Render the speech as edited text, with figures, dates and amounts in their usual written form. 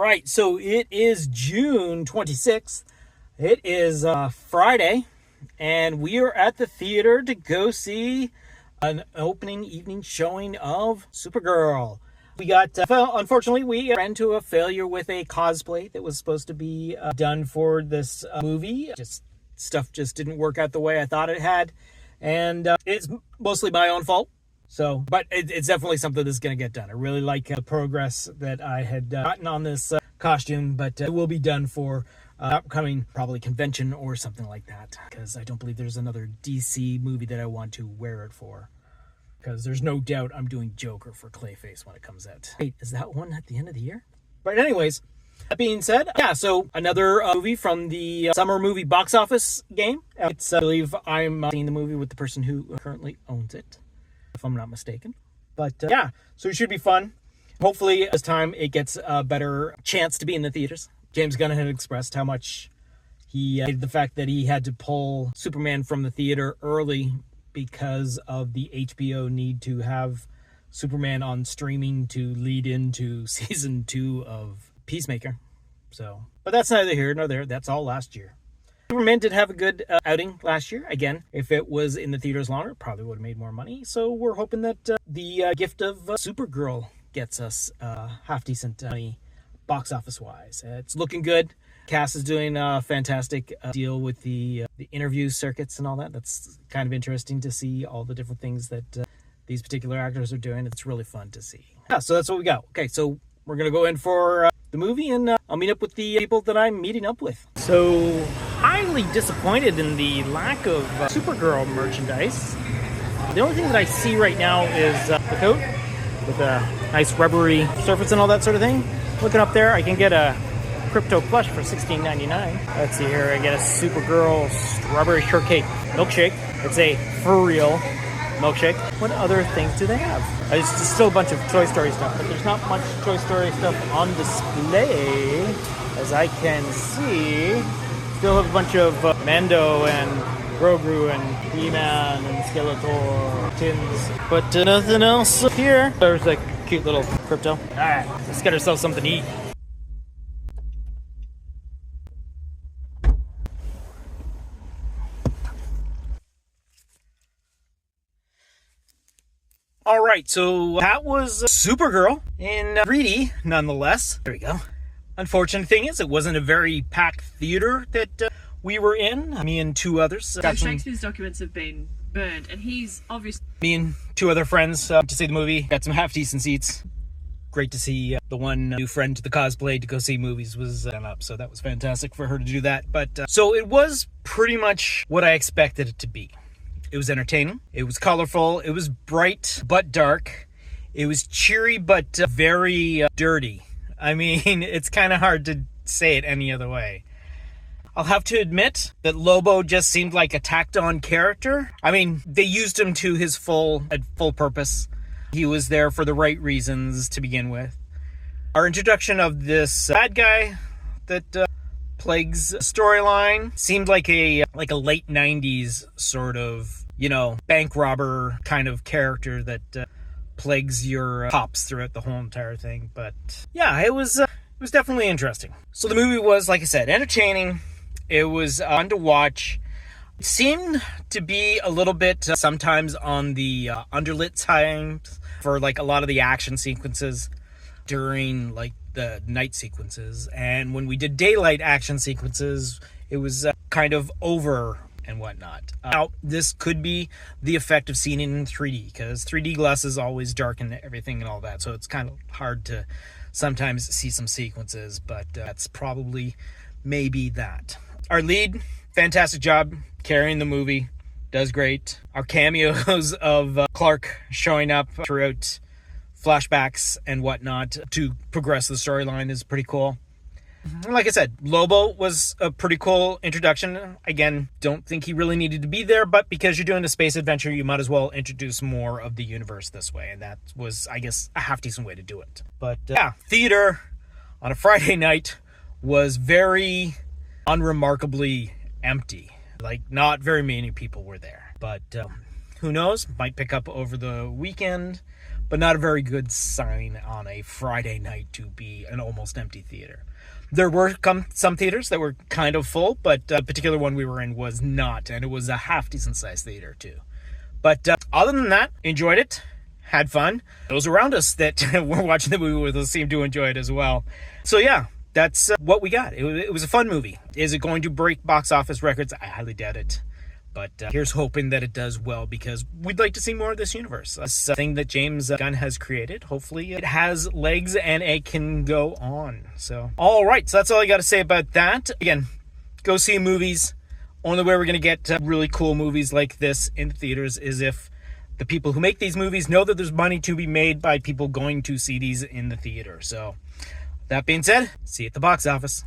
right, so it is June 26th. It is Friday, and we are at the theater to go see an opening evening showing of Supergirl. We got, unfortunately, we ran into a failure with a cosplay that was supposed to be done for this movie. Stuff just didn't work out the way I thought it had, and it's mostly my own fault. So, but it's definitely something that's going to get done. I really like the progress that I had gotten on this costume, but it will be done for upcoming probably convention or something like that, because I don't believe there's another DC movie that I want to wear it for, because there's no doubt I'm doing Joker for Clayface when it comes out. Wait, is that one at the end of the year? But anyways, that being said, so another movie from the summer movie box office game. It's, I believe I'm seeing the movie with the person who currently owns it, if I'm not mistaken. But so it should be fun. Hopefully this time it gets a better chance to be in the theaters. James Gunn had expressed how much he hated the fact that he had to pull Superman from the theater early because of the HBO need to have Superman on streaming to lead into season 2 of Peacemaker. So, but that's neither here nor there. That's all last year. Superman did have a good outing last year. Again, if it was in the theaters longer, it probably would have made more money. So we're hoping that the gift of Supergirl gets us half decent money box office wise. It's looking good. Cass is doing a fantastic deal with the interview circuits and all that. That's kind of interesting to see all the different things that these particular actors are doing. It's really fun to see. Yeah, so that's what we got. Okay, so we're going to go in for the movie, and I'll meet up with the people that I'm meeting up with. So, highly disappointed in the lack of Supergirl merchandise. The only thing that I see right now is the coat with a nice rubbery surface and all that sort of thing. Looking up there, I can get a crypto plush for $16.99. Let's see here, I get a Supergirl strawberry shortcake milkshake. It's a for real milkshake. What other things do they have? There's still a bunch of Toy Story stuff, but there's not much Toy Story stuff on display, as I can see. Still have a bunch of Mando and Grogu and He-Man and Skeletor tins, but nothing else here. There's a cute little crypto. Alright, let's get ourselves something to eat. Alright, so that was Supergirl in 3D, nonetheless. There we go. Unfortunate thing is, it wasn't a very packed theater that we were in. Me and two others. So Shakespeare's documents have been burned, and he's obviously... Me and two other friends to see the movie. Got some half-decent seats. Great to see the one new friend to the cosplay to go see movies was done up, so that was fantastic for her to do that. But so it was pretty much what I expected it to be. It was entertaining. It was colorful. It was bright but dark. It was cheery but very dirty. I mean, it's kind of hard to say it any other way. I'll have to admit that Lobo just seemed like a tacked-on character. I mean, they used him to his full purpose. He was there for the right reasons to begin with. Our introduction of this bad guy that plagues storyline seemed like a late 90s sort of, bank robber kind of character that plagues your cops throughout the whole entire thing. But yeah, it was definitely interesting. So the movie was, like I said, entertaining. It was fun to watch. It seemed to be a little bit sometimes on the underlit side for like a lot of the action sequences during like the night sequences. And when we did daylight action sequences, it was kind of over and whatnot. Now, this could be the effect of seeing it in 3D, because 3D glasses always darken everything and all that, so it's kind of hard to sometimes see some sequences, but that's probably maybe that. Our lead, fantastic job carrying the movie, does great. Our cameos of Clark showing up throughout flashbacks and whatnot to progress the storyline is pretty cool. Like I said, Lobo was a pretty cool introduction. Again, don't think he really needed to be there, but because you're doing a space adventure, you might as well introduce more of the universe this way. And that was, I guess, a half-decent way to do it. But theater on a Friday night was very unremarkably empty. Like, not very many people were there. But who knows? Might pick up over the weekend. but not a very good sign on a Friday night to be an almost empty theater. There were some theaters that were kind of full, but the particular one we were in was not, and it was a half decent sized theater too. But other than that, enjoyed it, had fun. Those around us that were watching the movie with us seemed to enjoy it as well. So yeah, that's what we got. It was a fun movie. Is it going to break box office records? I highly doubt it. But here's hoping that it does well, because we'd like to see more of this universe. This thing that James Gunn has created. Hopefully it has legs and it can go on. So, all right. So that's all I got to say about that. Again, go see movies. Only way we're going to get really cool movies like this in theaters is if the people who make these movies know that there's money to be made by people going to see these in the theater. So, that being said, see you at the box office.